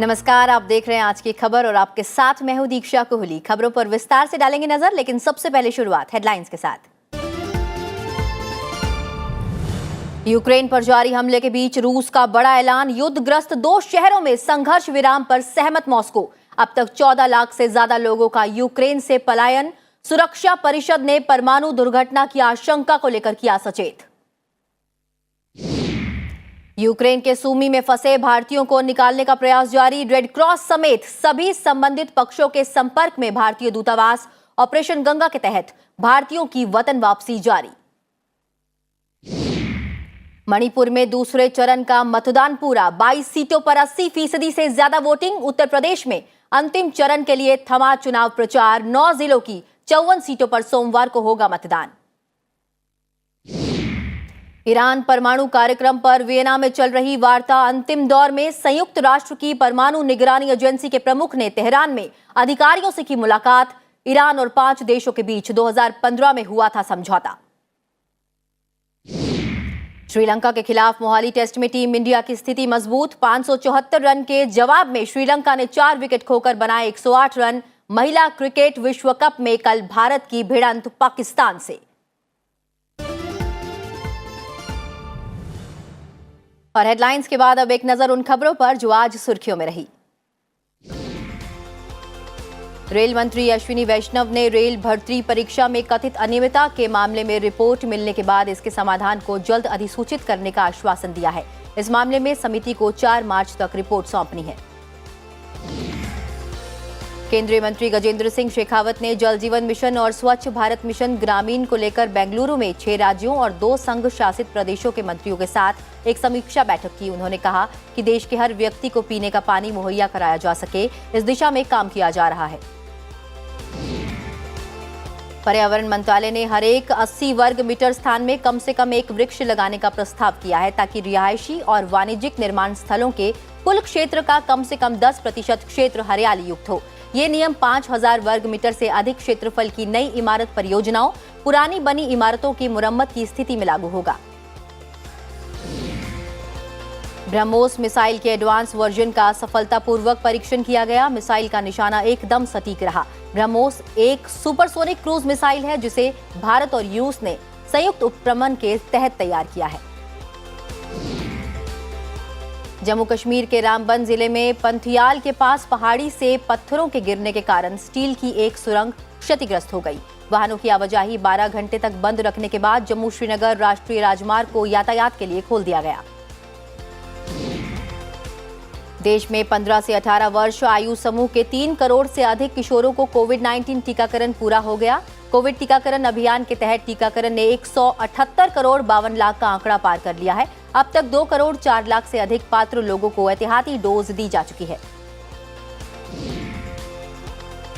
नमस्कार, आप देख रहे हैं आज की खबर और आपके साथ मैं हूं दीक्षा कोहली। खबरों पर विस्तार से डालेंगे नजर, लेकिन सबसे पहले शुरुआत हेडलाइंस के साथ। यूक्रेन पर जारी हमले के बीच रूस का बड़ा ऐलान, युद्धग्रस्त 2 शहरों में संघर्ष विराम पर सहमत मॉस्को। अब तक 14 लाख से ज्यादा लोगों का यूक्रेन से पलायन। सुरक्षा परिषद ने परमाणु दुर्घटना की आशंका को लेकर किया सचेत। यूक्रेन के सूमी में फंसे भारतीयों को निकालने का प्रयास जारी। रेड क्रॉस समेत सभी संबंधित पक्षों के संपर्क में भारतीय दूतावास। ऑपरेशन गंगा के तहत भारतीयों की वतन वापसी जारी। मणिपुर में दूसरे चरण का मतदान पूरा, 22 सीटों पर 80% से ज्यादा वोटिंग। उत्तर प्रदेश में अंतिम चरण के लिए थमा चुनाव प्रचार। 9 जिलों की 54 सीटों पर सोमवार को होगा मतदान। ईरान परमाणु कार्यक्रम पर वियना में चल रही वार्ता अंतिम दौर में। संयुक्त राष्ट्र की परमाणु निगरानी एजेंसी के प्रमुख ने तेहरान में अधिकारियों से की मुलाकात। ईरान और 5 देशों के बीच 2015 में हुआ था समझौता। श्रीलंका के खिलाफ मोहाली टेस्ट में टीम इंडिया की स्थिति मजबूत। 574 रन के जवाब में श्रीलंका ने 4 विकेट खोकर बनाए 108 रन। महिला क्रिकेट विश्व कप में कल भारत की भिड़ंत पाकिस्तान से। और हेडलाइंस के बाद अब एक नजर उन खबरों पर जो आज सुर्खियों में रही। रेल मंत्री अश्विनी वैष्णव ने रेल भर्ती परीक्षा में कथित अनियमितता के मामले में रिपोर्ट मिलने के बाद इसके समाधान को जल्द अधिसूचित करने का आश्वासन दिया है। इस मामले में समिति को 4 मार्च तक रिपोर्ट सौंपनी है। केंद्रीय मंत्री गजेंद्र सिंह शेखावत ने जल जीवन मिशन और स्वच्छ भारत मिशन ग्रामीण को लेकर बेंगलुरु में 6 राज्यों और 2 संघ शासित प्रदेशों के मंत्रियों के साथ एक समीक्षा बैठक की। उन्होंने कहा कि देश के हर व्यक्ति को पीने का पानी मुहैया कराया जा सके, इस दिशा में काम किया जा रहा है। पर्यावरण मंत्रालय ने हर एक 80 वर्ग मीटर स्थान में कम से कम एक वृक्ष लगाने का प्रस्ताव किया है, ताकि रिहायशी और वाणिज्यिक निर्माण स्थलों के कुल क्षेत्र का कम से कम 10% क्षेत्र हरियाली युक्त हो। ये नियम 5000 वर्ग मीटर से अधिक क्षेत्रफल की नई इमारत परियोजनाओं, पुरानी बनी इमारतों की मुरम्मत की स्थिति में लागू होगा। ब्रह्मोस मिसाइल के एडवांस वर्जन का सफलतापूर्वक परीक्षण किया गया। मिसाइल का निशाना एकदम सटीक रहा। ब्रह्मोस एक सुपरसोनिक क्रूज मिसाइल है, जिसे भारत और रूस ने संयुक्त उपक्रमण के तहत तैयार किया है। जम्मू कश्मीर के रामबन जिले में पंथियाल के पास पहाड़ी से पत्थरों के गिरने के कारण स्टील की एक सुरंग क्षतिग्रस्त हो गई। वाहनों की आवाजाही 12 घंटे तक बंद रखने के बाद जम्मू श्रीनगर राष्ट्रीय राजमार्ग को यातायात के लिए खोल दिया गया। देश में 15 से 18 वर्ष आयु समूह के 3 करोड़ से अधिक किशोरों को कोविड-19 टीकाकरण पूरा हो गया। कोविड टीकाकरण अभियान के तहत टीकाकरण ने 178 करोड़ 52 लाख का आंकड़ा पार कर लिया है। अब तक 2 करोड़ 4 लाख से अधिक पात्र लोगों को एहतियाती डोज दी जा चुकी है।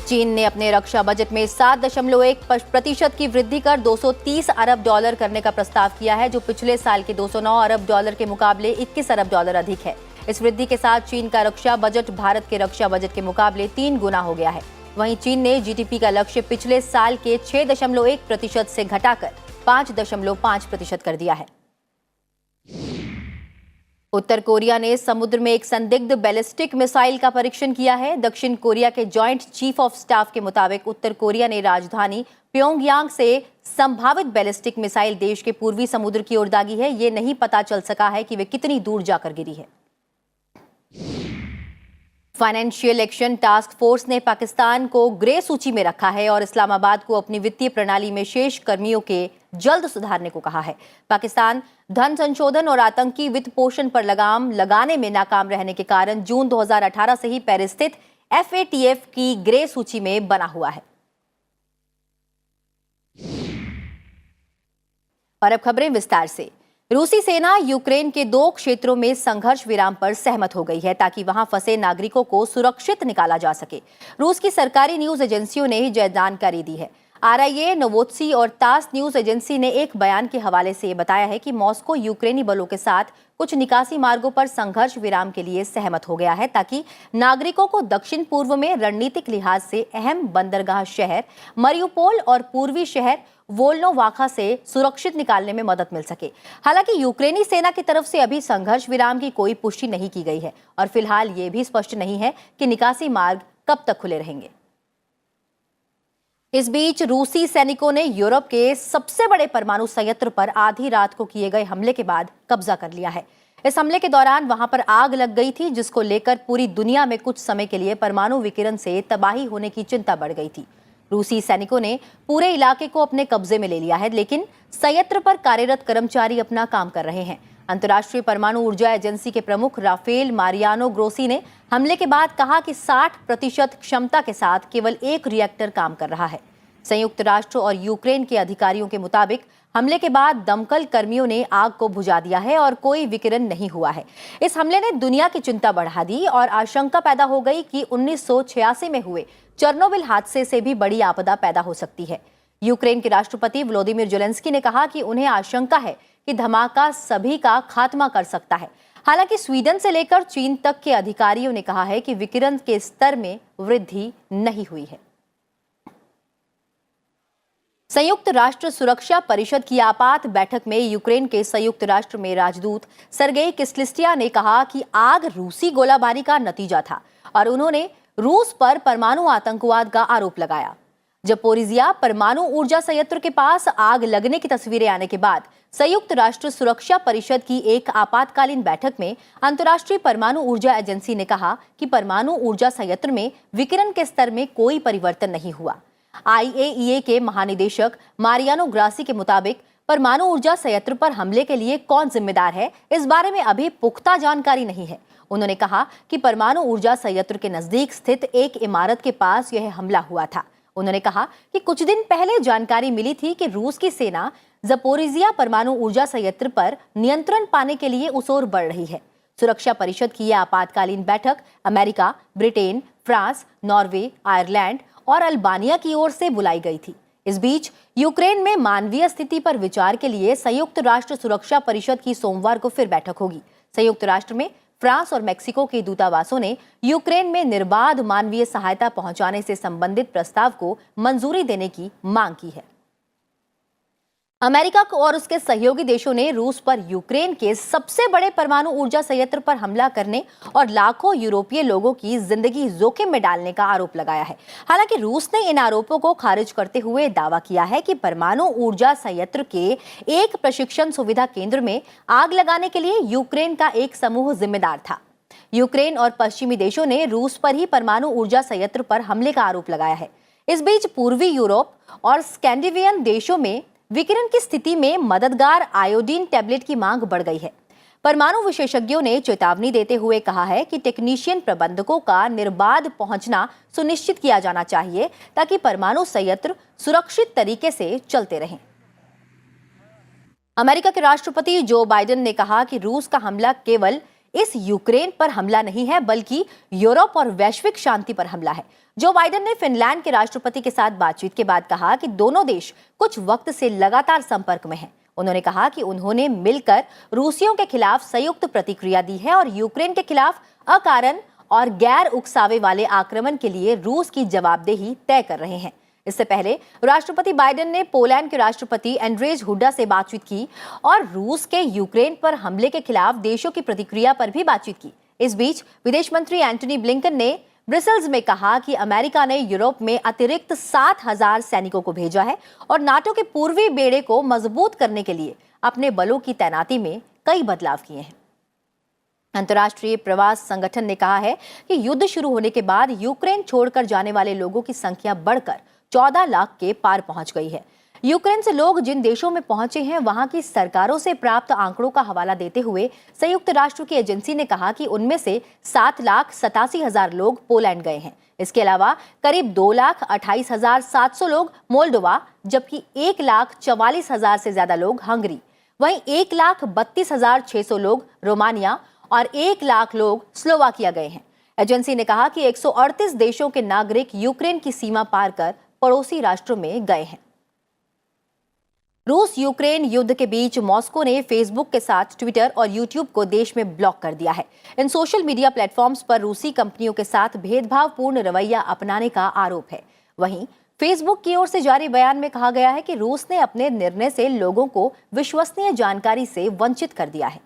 चीन ने अपने रक्षा बजट में 7.1% की वृद्धि कर $230 अरब करने का प्रस्ताव किया है, जो पिछले साल के $209 अरब के मुकाबले $21 अरब अधिक है। इस वृद्धि के साथ चीन का रक्षा बजट भारत के रक्षा बजट के मुकाबले 3 गुना हो गया है। वहीं चीन ने जीडीपी का लक्ष्य पिछले साल के 6.1% से घटाकर 5.5% कर दिया है। उत्तर कोरिया ने समुद्र में एक संदिग्ध बैलिस्टिक मिसाइल का परीक्षण किया है। दक्षिण कोरिया के जॉइंट चीफ ऑफ स्टाफ के मुताबिक उत्तर कोरिया ने राजधानी प्योंगयांग से संभावित बैलिस्टिक मिसाइल देश के पूर्वी समुद्र की ओर दागी है। ये नहीं पता चल सका है कि वे कितनी दूर जाकर गिरी है। फाइनेंशियल एक्शन टास्क फोर्स ने पाकिस्तान को ग्रे सूची में रखा है और इस्लामाबाद को अपनी वित्तीय प्रणाली में शेष कर्मियों के जल्द सुधारने को कहा है। पाकिस्तान धन संशोधन और आतंकी वित्त पोषण पर लगाम लगाने में नाकाम रहने के कारण जून 2018 से ही पेरिस स्थित FATF की ग्रे सूची में बना हुआ है। और अब खबरें विस्तार से। रूसी सेना यूक्रेन के 2 क्षेत्रों में संघर्ष विराम पर सहमत हो गई है, ताकि वहां फंसे नागरिकों को सुरक्षित निकाला जा सके। रूस की सरकारी न्यूज एजेंसियों ने यह जानकारी दी है। आरआईए, नोवोत्सी और तास न्यूज एजेंसी ने एक बयान के हवाले से बताया है कि मॉस्को यूक्रेनी बलों के साथ कुछ निकासी मार्गों पर संघर्ष विराम के लिए सहमत हो गया है ताकि नागरिकों को दक्षिण पूर्व में रणनीतिक लिहाज से अहम बंदरगाह शहर मरियुपोल और पूर्वी शहर वोल्नोवाखा से सुरक्षित निकालने में मदद मिल सके। हालांकि यूक्रेनी सेना की तरफ से अभी संघर्ष विराम की कोई पुष्टि नहीं की गई है और फिलहाल ये भी स्पष्ट नहीं है कि निकासी मार्ग कब तक खुले रहेंगे। इस बीच रूसी सैनिकों ने यूरोप के सबसे बड़े परमाणु संयंत्र पर आधी रात को किए गए हमले के बाद कब्जा कर लिया है। इस हमले के दौरान वहां पर आग लग गई थी, जिसको लेकर पूरी दुनिया में कुछ समय के लिए परमाणु विकिरण से तबाही होने की चिंता बढ़ गई थी। रूसी सैनिकों ने पूरे इलाके को अपने कब्जे में ले लिया है, लेकिन संयंत्र पर कार्यरत कर्मचारी अपना काम कर रहे हैं। अंतर्राष्ट्रीय परमाणु ऊर्जा एजेंसी के प्रमुख राफेल मारियानो ग्रोसी ने हमले के बाद कहा कि 60% क्षमता के साथ केवल एक रिएक्टर काम कर रहा है। संयुक्त राष्ट्र और यूक्रेन के अधिकारियों के मुताबिक हमले के बाद दमकल कर्मियों ने आग को बुझा दिया है और कोई विकिरण नहीं हुआ है। इस हमले ने दुनिया की चिंता बढ़ा दी और आशंका पैदा हो गई कि 1986 में हुए चेरनोबिल हादसे से भी बड़ी आपदा पैदा हो सकती है। यूक्रेन के राष्ट्रपति व्लादिमीर ज़ेलेंस्की ने कहा कि उन्हें आशंका है कि धमाका सभी का खात्मा कर सकता है। हालांकि स्वीडन से लेकर चीन तक के अधिकारियों ने कहा है कि विकिरण के स्तर में वृद्धि नहीं हुई है। संयुक्त राष्ट्र सुरक्षा परिषद की आपात बैठक में यूक्रेन के संयुक्त राष्ट्र में राजदूत सर्गेई किस्लिस्टिया ने कहा कि आग रूसी गोलाबारी का नतीजा था और उन्होंने रूस पर परमाणु आतंकवाद का आरोप लगाया। ज़पोरिजिया परमाणु ऊर्जा संयंत्र के पास आग लगने की तस्वीरें आने के बाद संयुक्त राष्ट्र सुरक्षा परिषद की एक आपातकालीन बैठक में अंतर्राष्ट्रीय परमाणु ऊर्जा एजेंसी ने कहा कि परमाणु ऊर्जा संयंत्र में विकिरण के स्तर में कोई परिवर्तन नहीं हुआ। आईएईए के महानिदेशक मारियानो ग्रासी के मुताबिक परमाणु ऊर्जा संयंत्र पर हमले के लिए कौन जिम्मेदार है, इस बारे में अभी पुख्ता जानकारी नहीं है। उन्होंने कहा कि परमाणु ऊर्जा संयंत्र के नजदीक स्थित एक इमारत के पास यह हमला हुआ था। उन्होंने कहा कि कुछ दिन पहले जानकारी मिली थी कि रूस की सेना ज़पोरिजिया परमाणु ऊर्जा संयंत्र पर नियंत्रण पाने के लिए उस ओर बढ़ रही है। सुरक्षा परिषद की यह आपातकालीन बैठक America, Britain, France, Norway, Ireland और अल्बानिया की ओर से बुलाई गई थी। इस बीच यूक्रेन में मानवीय स्थिति पर विचार के लिए संयुक्त राष्ट्र सुरक्षा परिषद की सोमवार को फिर बैठक होगी। संयुक्त राष्ट्र में फ्रांस और मेक्सिको के दूतावासों ने यूक्रेन में निर्बाध मानवीय सहायता पहुंचाने से संबंधित प्रस्ताव को मंजूरी देने की मांग की है। अमेरिका और उसके सहयोगी देशों ने रूस पर यूक्रेन के सबसे बड़े परमाणु ऊर्जा संयंत्र पर हमला करने और लाखों यूरोपीय लोगों की जिंदगी जोखिम में डालने का आरोप लगाया है। हालांकि रूस ने इन आरोपों को खारिज करते हुए दावा किया है कि परमाणु ऊर्जा संयंत्र के एक प्रशिक्षण सुविधा केंद्र में आग लगाने के लिए यूक्रेन का एक समूह जिम्मेदार था। यूक्रेन और पश्चिमी देशों ने रूस पर ही परमाणु ऊर्जा संयंत्र पर हमले का आरोप लगाया है। इस बीच पूर्वी यूरोप और स्कैंडिनेवियन देशों में विकिरण की स्थिति में मददगार आयोडीन टैबलेट की मांग बढ़ गई है। परमाणु विशेषज्ञों ने चेतावनी देते हुए कहा है कि टेक्नीशियन प्रबंधकों का निर्बाध पहुंचना सुनिश्चित किया जाना चाहिए ताकि परमाणु संयंत्र सुरक्षित तरीके से चलते रहें। अमेरिका के राष्ट्रपति जो बाइडेन ने कहा कि रूस का हमला केवल इस यूक्रेन पर हमला नहीं है, बल्कि यूरोप और वैश्विक शांति पर हमला है। जो बाइडेन ने फिनलैंड के राष्ट्रपति के साथ बातचीत के बाद कहा कि दोनों देश कुछ वक्त से लगातार संपर्क में हैं। उन्होंने कहा कि उन्होंने मिलकर रूसियों के खिलाफ संयुक्त प्रतिक्रिया दी है और यूक्रेन के खिलाफ अकारण और गैर उकसावे वाले आक्रमण के लिए रूस की जवाबदेही तय कर रहे हैं। इससे पहले राष्ट्रपति बाइडेन ने पोलैंड के राष्ट्रपति एंड्रेज हुडा से बातचीत की और रूस के यूक्रेन पर हमले के खिलाफ देशों की प्रतिक्रिया पर भी बातचीत की। इस बीच विदेश मंत्री एंटनी ब्लिंकन ने ब्रसेल्स में कहा कि अमेरिका ने यूरोप में अतिरिक्त 7,000 सैनिकों को भेजा है और नाटो के पूर्वी बेड़े को मजबूत करने के लिए अपने बलों की तैनाती में कई बदलाव किए हैं। अंतर्राष्ट्रीय प्रवास संगठन ने कहा है कि युद्ध शुरू होने के बाद यूक्रेन छोड़कर जाने वाले लोगों की संख्या बढ़कर 14 लाख के पार पहुंच गई है। यूक्रेन से लोग जिन देशों में पहुंचे हैं, वहां की सरकारों से प्राप्त आंकड़ों का हवाला देते हुए संयुक्त राष्ट्र की एजेंसी ने कहा कि उनमें से 7,87,000 लोग पोलैंड गए हैं। इसके अलावा करीब 2,28,700 लोग मोल्डोवा, जबकि 1,44,000 से ज्यादा लोग हंगरी, वहीं 1,32,600 लोग रोमानिया और 1 लाख लोग स्लोवाकिया गए हैं। एजेंसी ने कहा कि 138 देशों के नागरिक यूक्रेन की सीमा पार कर पड़ोसी राष्ट्रों में गए हैं। रूस यूक्रेन युद्ध के बीच मॉस्को ने फेसबुक के साथ ट्विटर और यूट्यूब को देश में ब्लॉक कर दिया है। इन सोशल मीडिया प्लेटफॉर्म्स पर रूसी कंपनियों के साथ भेदभावपूर्ण रवैया अपनाने का आरोप है। वहीं फेसबुक की ओर से जारी बयान में कहा गया है कि रूस ने अपने निर्णय से लोगों को विश्वसनीय जानकारी से वंचित कर दिया है।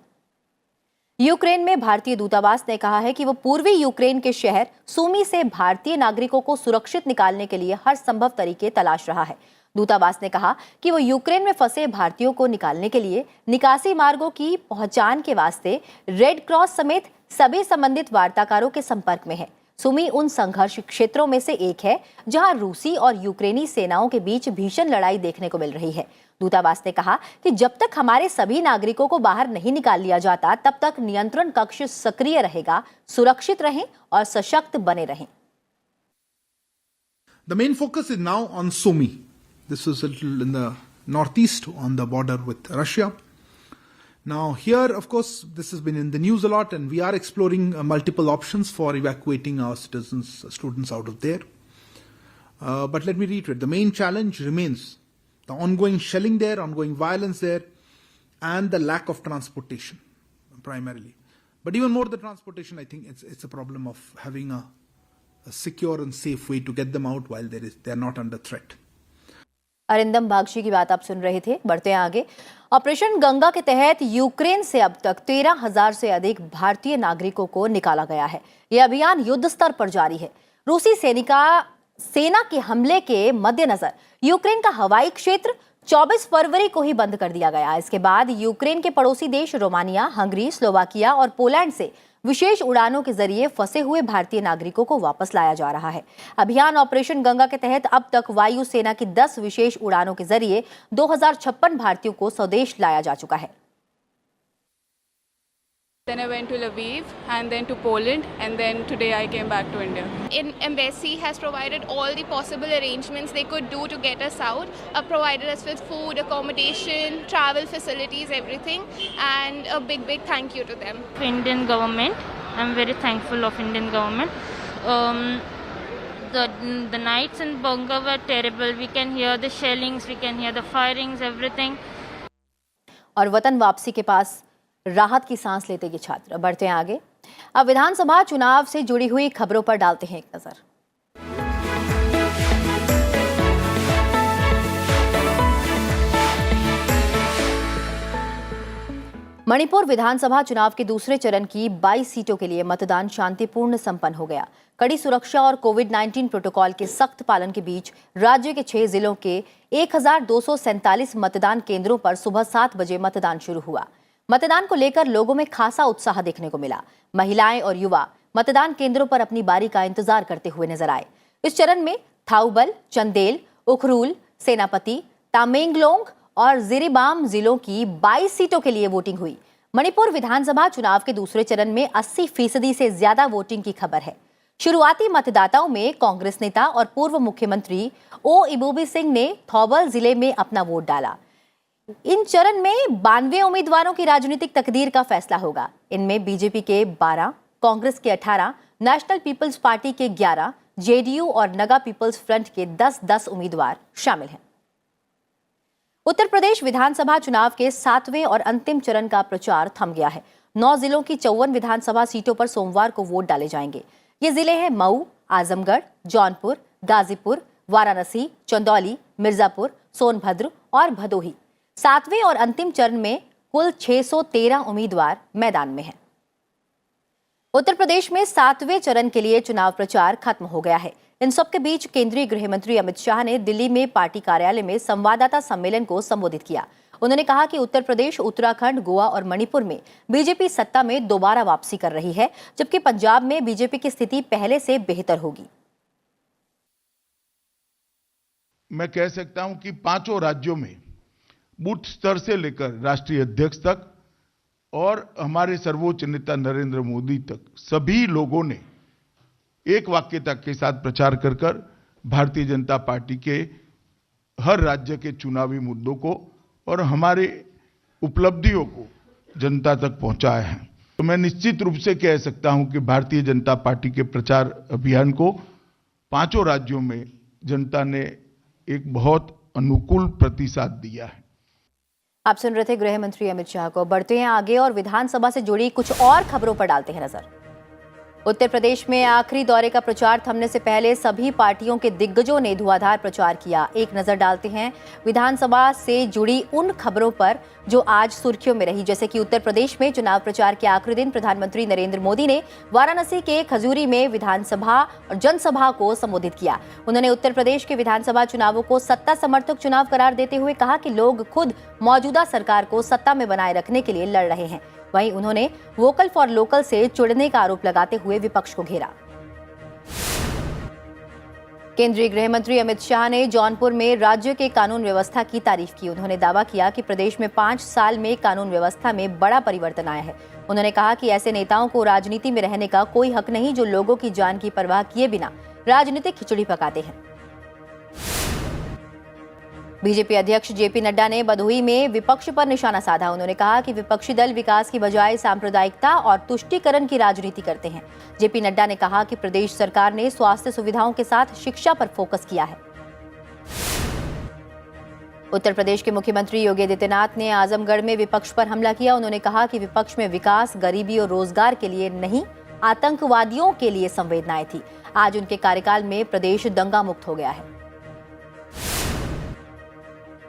यूक्रेन में भारतीय दूतावास ने कहा है कि वो पूर्वी यूक्रेन के शहर सूमी से भारतीय नागरिकों को सुरक्षित निकालने के लिए हर संभव तरीके तलाश रहा है। दूतावास ने कहा कि वो यूक्रेन में फंसे भारतीयों को निकालने के लिए निकासी मार्गों की पहचान के वास्ते रेड क्रॉस समेत सभी संबंधित वार्ताकारों के संपर्क में है। सूमी उन संघर्ष क्षेत्रों में से एक है जहां रूसी और यूक्रेनी सेनाओं के बीच भीषण लड़ाई देखने को मिल रही है। दूतावास ने कहा कि जब तक हमारे सभी नागरिकों को बाहर नहीं निकाल लिया जाता, तब तक नियंत्रण कक्ष सक्रिय रहेगा। सुरक्षित रहें और सशक्त बने रहें। The main focus is now on Sumy. This is a little in the northeast on the border with Russia. Now here, of course, this has been in the news a lot, and we are exploring multiple options for evacuating our students out of there. But let me reiterate, the main challenge remains the ongoing shelling there, ongoing violence there, and the lack of transportation, primarily. But even more the transportation, I think it's a problem of having a secure and safe way to get them out while they are not under threat. Arindam Bagchi की बात आप सुन रहे थे। बढ़ते हैं आगे। Operation Ganga के तहत यूक्रेन से अब तक 13,000 से अधिक भारतीय नागरिकों को निकाला गया है। यह अभियान युद्ध स्तर पर जारी है। रूसी सेना के हमले के मद्देनजर यूक्रेन का हवाई क्षेत्र 24 फरवरी को ही बंद कर दिया गया। इसके बाद यूक्रेन के पड़ोसी देश रोमानिया, हंगरी, स्लोवाकिया और पोलैंड से विशेष उड़ानों के जरिए फंसे हुए भारतीय नागरिकों को वापस लाया जा रहा है। अभियान ऑपरेशन गंगा के तहत अब तक वायु सेना की 10 विशेष उड़ानों के जरिए 2056 भारतीयों को स्वदेश लाया जा चुका है। Then I went to Lviv and then to Poland and then today I came back to India. Embassy has provided all the possible arrangements they could do to get us out. Provided us with food, accommodation, travel facilities, everything, and a big thank you to them. Indian government, I'm very thankful of Indian government. The nights in bunker were terrible. We can hear the shellings, we can hear the firings, everything. और वतन वापसी के पास राहत की सांस लेते ये छात्र। बढ़ते हैं आगे। अब विधानसभा चुनाव से जुड़ी हुई खबरों पर डालते हैं एक नजर। मणिपुर विधानसभा चुनाव के दूसरे चरण की 22 सीटों के लिए मतदान शांतिपूर्ण संपन्न हो गया। कड़ी सुरक्षा और कोविड-19 प्रोटोकॉल के सख्त पालन के बीच राज्य के 6 जिलों के 1247 मतदान केंद्रों पर सुबह 7 बजे मतदान शुरू हुआ। मतदान को लेकर लोगों में खासा उत्साह देखने को मिला। महिलाएं और युवा मतदान केंद्रों पर अपनी बारी का इंतजार करते हुए नजर आए। इस चरण में थाउबल, चंदेल, उखरूल, सेनापति, तामेंगलोंग और जिरीबाम जिलों की 22 सीटों के लिए वोटिंग हुई। मणिपुर विधानसभा चुनाव के दूसरे चरण में 80% से ज्यादा वोटिंग की खबर है। शुरुआती मतदाताओं में कांग्रेस नेता और पूर्व मुख्यमंत्री ओ इबोबी सिंह ने थौबल जिले में अपना वोट डाला। इन चरण में 92 उम्मीदवारों की राजनीतिक तकदीर का फैसला होगा। इनमें बीजेपी के 12, कांग्रेस के 18, नेशनल पीपल्स पार्टी के 11, जेडीयू और नगा पीपल्स फ्रंट के 10-10 उम्मीदवार शामिल हैं। उत्तर प्रदेश विधानसभा चुनाव के 7वें और अंतिम चरण का प्रचार थम गया है। 9 जिलों की 54 विधानसभा सीटों पर सोमवार को वोट डाले जाएंगे। ये जिले हैं मऊ, आजमगढ़, जौनपुर, गाजीपुर, वाराणसी, चंदौली, मिर्जापुर, सोनभद्र और भदोही। 7वें और अंतिम चरण में कुल 613 उम्मीदवार मैदान में हैं। उत्तर प्रदेश में 7वें चरण के लिए चुनाव प्रचार खत्म हो गया है। इन सब के बीच केंद्रीय गृह मंत्री अमित शाह ने दिल्ली में पार्टी कार्यालय में संवाददाता सम्मेलन को संबोधित किया। उन्होंने कहा कि उत्तर प्रदेश, उत्तराखंड, गोवा और मणिपुर में बीजेपी सत्ता में दोबारा वापसी कर रही है, जबकि पंजाब में बीजेपी की स्थिति पहले से बेहतर होगी। मैं कह सकता हूं कि 5 राज्यों में बूथ स्तर से लेकर राष्ट्रीय अध्यक्ष तक और हमारे सर्वोच्च नेता नरेंद्र मोदी तक सभी लोगों ने एक वाक्यता के साथ प्रचार कर भारतीय जनता पार्टी के हर राज्य के चुनावी मुद्दों को और हमारे उपलब्धियों को जनता तक पहुंचाया है। तो मैं निश्चित रूप से कह सकता हूं कि भारतीय जनता पार्टी के प्रचार अभियान को 5 राज्यों में जनता ने एक बहुत अनुकूल प्रतिसाद दिया है। आप सुन रहे थे गृह मंत्री अमित शाह को। बढ़ते हैं आगे और विधानसभा से जुड़ी कुछ और खबरों पर डालते हैं नजर। उत्तर प्रदेश में आखिरी दौरे का प्रचार थमने से पहले सभी पार्टियों के दिग्गजों ने धुआंधार प्रचार किया। एक नजर डालते हैं विधानसभा से जुड़ी उन खबरों पर जो आज सुर्खियों में रही, जैसे कि उत्तर प्रदेश में चुनाव प्रचार के आखिरी दिन प्रधानमंत्री नरेंद्र मोदी ने वाराणसी के खजूरी में विधानसभा और जनसभा को संबोधित किया। उन्होंने उत्तर प्रदेश के विधानसभा चुनावों को सत्ता समर्थक चुनाव करार देते हुए कहा कि लोग खुद मौजूदा सरकार को सत्ता में बनाए रखने के लिए लड़ रहे हैं। वहीं उन्होंने वोकल फॉर लोकल से चिढ़ने का आरोप लगाते हुए विपक्ष को घेरा। केंद्रीय गृह मंत्री अमित शाह ने जौनपुर में राज्य के कानून व्यवस्था की तारीफ की। उन्होंने दावा किया कि प्रदेश में 5 साल में कानून व्यवस्था में बड़ा परिवर्तन आया है। उन्होंने कहा कि ऐसे नेताओं को राजनीति में रहने का कोई हक नहीं जो लोगों की जान की परवाह किए बिना राजनीतिक खिचड़ी पकाते हैं। बीजेपी अध्यक्ष जेपी नड्डा ने भदोही में विपक्ष पर निशाना साधा। उन्होंने कहा कि विपक्षी दल विकास की बजाय सांप्रदायिकता और तुष्टीकरण की राजनीति करते हैं। जेपी नड्डा ने कहा कि प्रदेश सरकार ने स्वास्थ्य सुविधाओं के साथ शिक्षा पर फोकस किया है। उत्तर प्रदेश के मुख्यमंत्री योगी आदित्यनाथ ने आजमगढ़ में विपक्ष पर हमला किया। उन्होंने कहा कि विपक्ष में विकास, गरीबी और रोजगार के लिए नहीं, आतंकवादियों के लिए संवेदनाएं थी। आज उनके कार्यकाल में प्रदेश दंगा मुक्त हो गया है।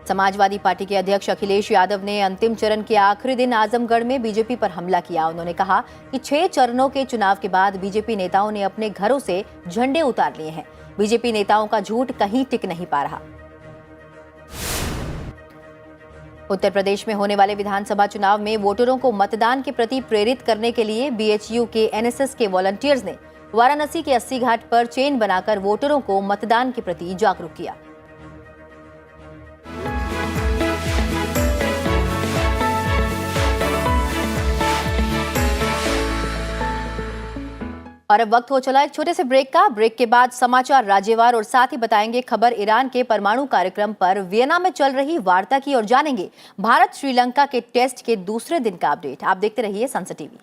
समाजवादी पार्टी के अध्यक्ष अखिलेश यादव ने अंतिम चरण के आखिरी दिन आजमगढ़ में बीजेपी पर हमला किया। उन्होंने कहा कि 6 चरणों के चुनाव के बाद बीजेपी नेताओं ने अपने घरों से झंडे उतार लिए हैं। बीजेपी नेताओं का झूठ कहीं टिक नहीं पा रहा। उत्तर प्रदेश में होने वाले विधानसभा चुनाव में वोटरों को मतदान के प्रति प्रेरित करने के लिए बीएचयू के एनएसएस के वॉलंटियर्स ने वाराणसी के 80 घाट पर चेन बनाकर वोटरों को मतदान के प्रति जागरूक किया। और अब वक्त हो चला एक छोटे से ब्रेक का। ब्रेक के बाद समाचार राज्यवार और साथ ही बताएंगे खबर ईरान के परमाणु कार्यक्रम पर वियना में चल रही वार्ता की और जानेंगे भारत श्रीलंका के टेस्ट के दूसरे दिन का अपडेट। आप देखते रहिए सनसद टीवी।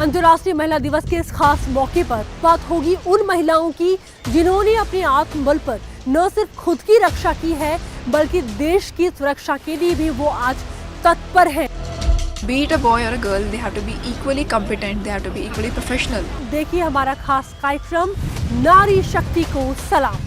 अंतर्राष्ट्रीय महिला दिवस के इस खास मौके पर बात होगी उन महिलाओं की जिन्होंने अपने आत्मबल पर न सिर्फ खुद की रक्षा की है बल्कि देश की सुरक्षा के लिए भी वो आज तत्पर हैं। Be it a boy or a girl, they have to be equally competent, they have to be equally professional. देखिए हमारा खास कार्यक्रम नारी शक्ति को सलाम।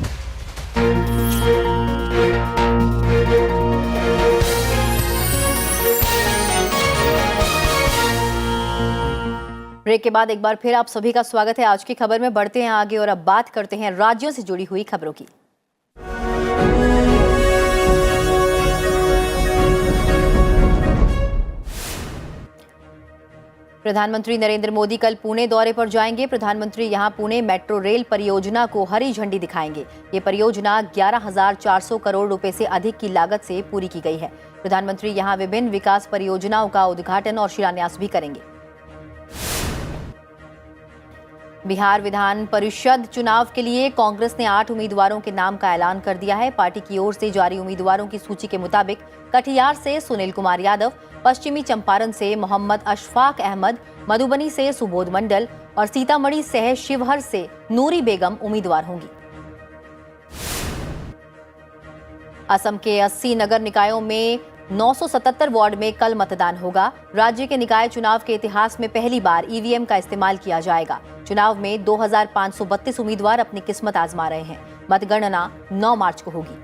ब्रेक के बाद एक बार फिर आप सभी का स्वागत है। आज की खबर में बढ़ते हैं आगे और अब बात करते हैं राज्यों से जुड़ी हुई खबरों की। प्रधानमंत्री नरेंद्र मोदी कल पुणे दौरे पर जाएंगे। प्रधानमंत्री यहां पुणे मेट्रो रेल परियोजना को हरी झंडी दिखाएंगे। ये परियोजना 11,400 करोड़ रुपए से अधिक की लागत से पूरी की गई है। प्रधानमंत्री यहां विभिन्न विकास परियोजनाओं का उद्घाटन और शिलान्यास भी करेंगे। बिहार विधान परिषद चुनाव के लिए कांग्रेस ने 8 उम्मीदवारों के नाम का ऐलान कर दिया है। पार्टी की ओर से जारी उम्मीदवारों की सूची के मुताबिक कटिहार से सुनील कुमार यादव, पश्चिमी चंपारण से मोहम्मद अशफाक अहमद, मधुबनी से सुबोध मंडल और सीतामढ़ी सह शिवहर से नूरी बेगम उम्मीदवार होंगी। असम के 80 नगर निकायों में 977 वार्ड में कल मतदान होगा। राज्य के निकाय चुनाव के इतिहास में पहली बार ईवीएम का इस्तेमाल किया जाएगा। चुनाव में 2532 उम्मीदवार अपनी किस्मत आजमा रहे हैं। मतगणना 9 मार्च को होगी।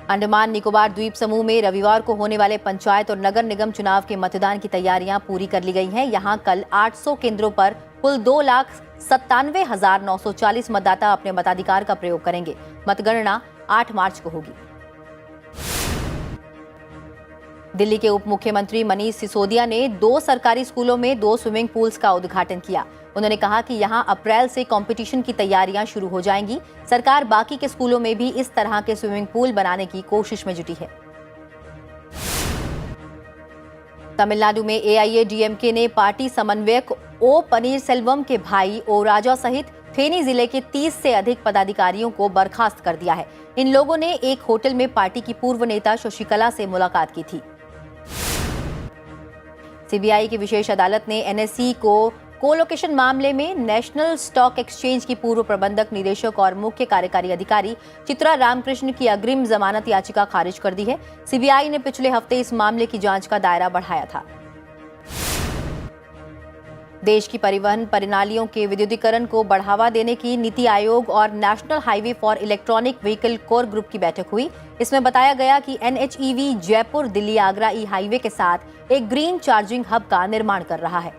अंडमान निकोबार द्वीप समूह में रविवार को होने वाले पंचायत और नगर निगम चुनाव के मतदान की तैयारियां पूरी कर ली गई हैं। यहां कल 800 केंद्रों पर कुल 2,97,940 मतदाता अपने मताधिकार का प्रयोग करेंगे। मतगणना 8 मार्च को होगी। दिल्ली के उप मुख्यमंत्री मनीष सिसोदिया ने 2 सरकारी स्कूलों में 2 स्विमिंग पूल्स का उद्घाटन किया। उन्होंने कहा कि यहां अप्रैल से कंपटीशन की तैयारियां शुरू हो जाएंगी। सरकार बाकी के स्कूलों में भी इस तरह के स्विमिंग पूल बनाने की कोशिश में जुटी है। तमिलनाडु में एआईएडीएमके ने पार्टी समन्वयक ओ पनीरसेल्वम के भाई ओ राजा सहित थेनी जिले के 30 से अधिक पदाधिकारियों को बर्खास्त कर दिया है। इन लोगों ने एक होटल में पार्टी की पूर्व नेता शशिकला से मुलाकात की थी। सीबीआई की विशेष अदालत ने एनएसई को कोलोकेशन मामले में नेशनल स्टॉक एक्सचेंज की पूर्व प्रबंधक निदेशक और मुख्य कार्यकारी अधिकारी चित्रा रामकृष्ण की अग्रिम जमानत याचिका खारिज कर दी है। सीबीआई ने पिछले हफ्ते इस मामले की जांच का दायरा बढ़ाया था। देश की परिवहन प्रणालियों के विद्युतीकरण को बढ़ावा देने की नीति आयोग और national highway for electronic vehicle core group की बैठक हुई। इसमें बताया गया कि एनएचईवी जयपुर दिल्ली आगरा ई हाईवे के साथ एक ग्रीन चार्जिंग हब का निर्माण कर रहा है।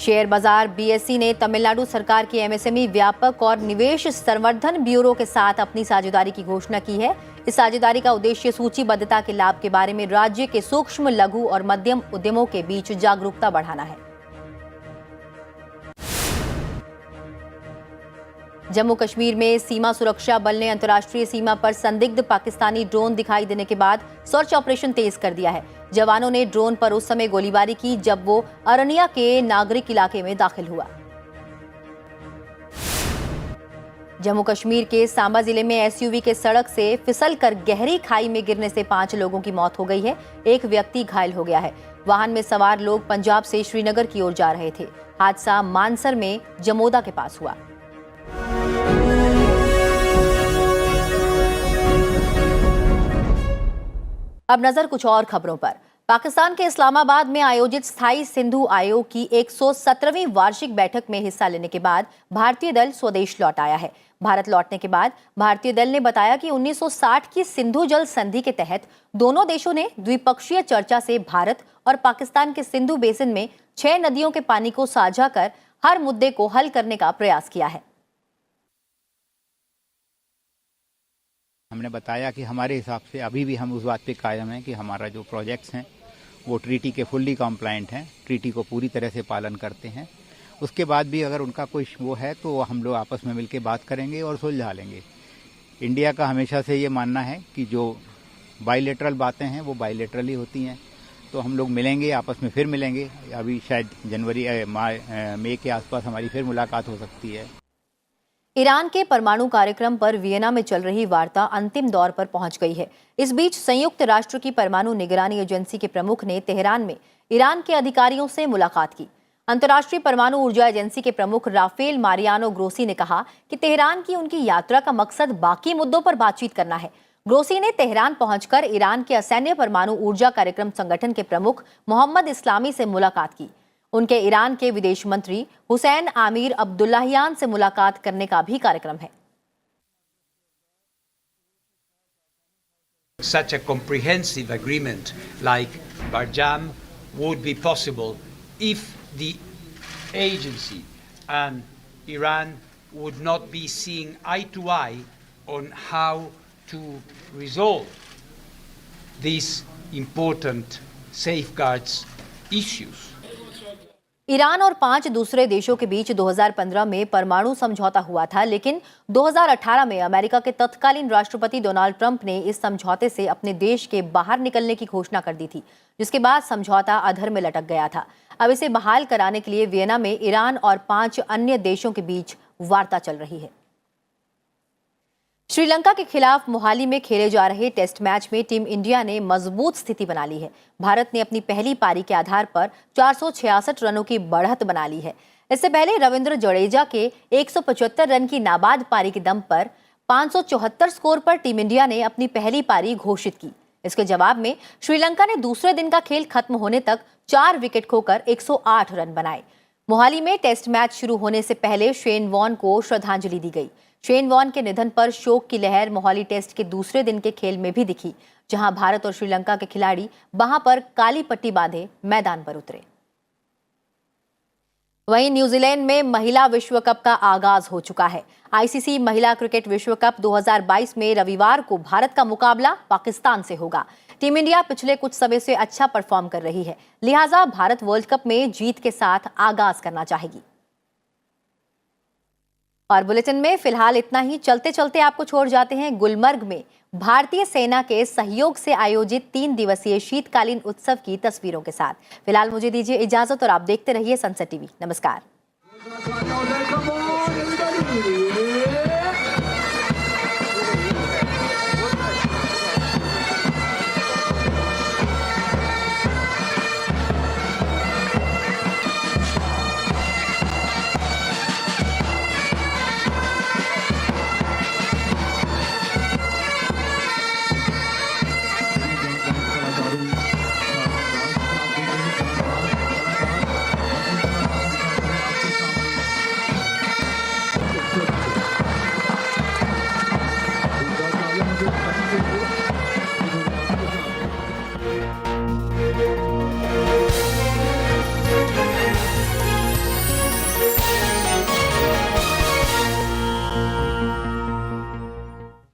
शेयर बाजार बीएसई ने तमिलनाडु सरकार की एमएसएमई व्यापक और निवेश संवर्धन ब्यूरो के साथ अपनी साझेदारी की घोषणा की है। इस साझेदारी का उद्देश्य सूचीबद्धता के लाभ के बारे में राज्य के सूक्ष्म, लघु और मध्यम उद्यमों के बीच जागरूकता बढ़ाना है। जम्मू कश्मीर में सीमा सुरक्षा बल ने अंतर्राष्ट्रीय सीमा पर संदिग्ध पाकिस्तानी ड्रोन दिखाई देने के बाद सर्च ऑपरेशन तेज कर दिया है। जवानों ने ड्रोन पर उस समय गोलीबारी की जब वो अरनिया के नागरिक इलाके में दाखिल हुआ। जम्मू कश्मीर के सांबा जिले में एसयूवी के सड़क से फिसलकर गहरी खाई में गिरने से 5 लोगों की मौत हो गई है। एक व्यक्ति घायल हो गया है। वाहन में सवार लोग पंजाब से श्रीनगर की ओर जा रहे थे। हादसा मानसर में जमोदा के पास हुआ। अब नजर कुछ और खबरों पर। पाकिस्तान के इस्लामाबाद में आयोजित स्थायी सिंधु आयोग की 117वीं वार्षिक बैठक में हिस्सा लेने के बाद भारतीय दल स्वदेश लौट आया है। भारत लौटने के बाद भारतीय दल ने बताया कि 1960 की सिंधु जल संधि के तहत दोनों देशों ने द्विपक्षीय चर्चा से भारत और पाकिस्तान के सिंधु बेसिन में 6 नदियों के पानी को साझा कर हर मुद्दे को हल करने का प्रयास किया है। हमने बताया कि हमारे हिसाब से अभी भी हम उस बात पे कायम हैं कि हमारा जो प्रोजेक्ट्स हैं वो ट्रीटी के फुल्ली कॉम्प्लायंट हैं, ट्रीटी को पूरी तरह से पालन करते हैं। उसके बाद भी अगर उनका कोई वो है तो हम लोग आपस में मिलकर बात करेंगे और सुलझा लेंगे। इंडिया का हमेशा से ये मानना है कि जो बायलैटरल बातें हैं वो बायलैटरल ही होती हैं। तो हम लोग मिलेंगे, आपस में फिर मिलेंगे। अभी शायद जनवरी मई के आसपास हमारी फिर मुलाकात हो सकती है। ईरान के परमाणु कार्यक्रम पर वियना में चल रही वार्ता अंतिम दौर पर पहुंच गई है। इस बीच संयुक्त राष्ट्र की परमाणु निगरानी एजेंसी के प्रमुख ने तेहरान में ईरान के अधिकारियों से मुलाकात की। अंतर्राष्ट्रीय परमाणु ऊर्जा एजेंसी के प्रमुख राफेल मारियानो ग्रोसी ने कहा कि तेहरान की उनकी यात्रा का मकसद बाकी मुद्दों पर बातचीत करना है। ग्रोसी ने तेहरान पहुंचकर ईरान के असैन्य परमाणु ऊर्जा कार्यक्रम संगठन के प्रमुख मोहम्मद इस्लामी से मुलाकात की। उनके ईरान के विदेश मंत्री हुसैन आमिर अब्दुल्लाहियान से मुलाकात करने का भी कार्यक्रम है। Such a comprehensive agreement like Barjam would be possible if the agency and Iran would not be seeing eye to eye on how to resolve these important safeguards issues. Iran और 5 दूसरे देशों के बीच 2015 में परमाणु समझौता हुआ था, लेकिन 2018 में अमेरिका के तत्कालीन राष्ट्रपति डोनाल्ड ट्रंप ने इस समझौते से अपने देश के बाहर निकलने की घोषणा कर दी थी, जिसके बाद समझौता अधर में लटक गया था। अब इसे बहाल कराने के लिए वियना में ईरान और 5 अन्य देशों के बीच वार्ता चल रही है। श्रीलंका के खिलाफ मोहाली में खेले जा रहे टेस्ट मैच में टीम इंडिया ने मजबूत स्थिति बना ली है। भारत ने अपनी पहली पारी के आधार पर 466 रनों की बढ़त बना ली है। इससे पहले रविंद्र जडेजा के 175 रन की नाबाद पारी के दम पर 574 स्कोर पर टीम इंडिया ने अपनी पहली पारी घोषित की। इसके जवाब में श्रीलंका ने दूसरे दिन का खेल खत्म होने तक 4 विकेट खोकर 108 रन बनाए। मोहाली में टेस्ट मैच शुरू होने से पहले शेन वॉर्न को श्रद्धांजलि दी गई। शेन वॉर्न के निधन पर शोक की लहर मोहाली टेस्ट के दूसरे दिन के खेल में भी दिखी, जहां भारत और श्रीलंका के खिलाड़ी वहां पर काली पट्टी बांधे मैदान पर उतरे। वहीं न्यूजीलैंड में महिला विश्व कप का आगाज हो चुका है। आईसीसी महिला क्रिकेट विश्व कप 2022 में रविवार को भारत का मुकाबला पाकिस्तान से होगा। टीम इंडिया पिछले कुछ समय से अच्छा परफॉर्म कर रही है, लिहाजा भारत वर्ल्ड कप में जीत के साथ आगाज करना चाहेगी। और बुलेटिन में फिलहाल इतना ही। चलते चलते आपको छोड़ जाते हैं गुलमर्ग में भारतीय सेना के सहयोग से आयोजित 3 दिवसीय शीतकालीन उत्सव की तस्वीरों के साथ। फिलहाल मुझे दीजिए इजाजत और आप देखते रहिए सनसेट टीवी। नमस्कार।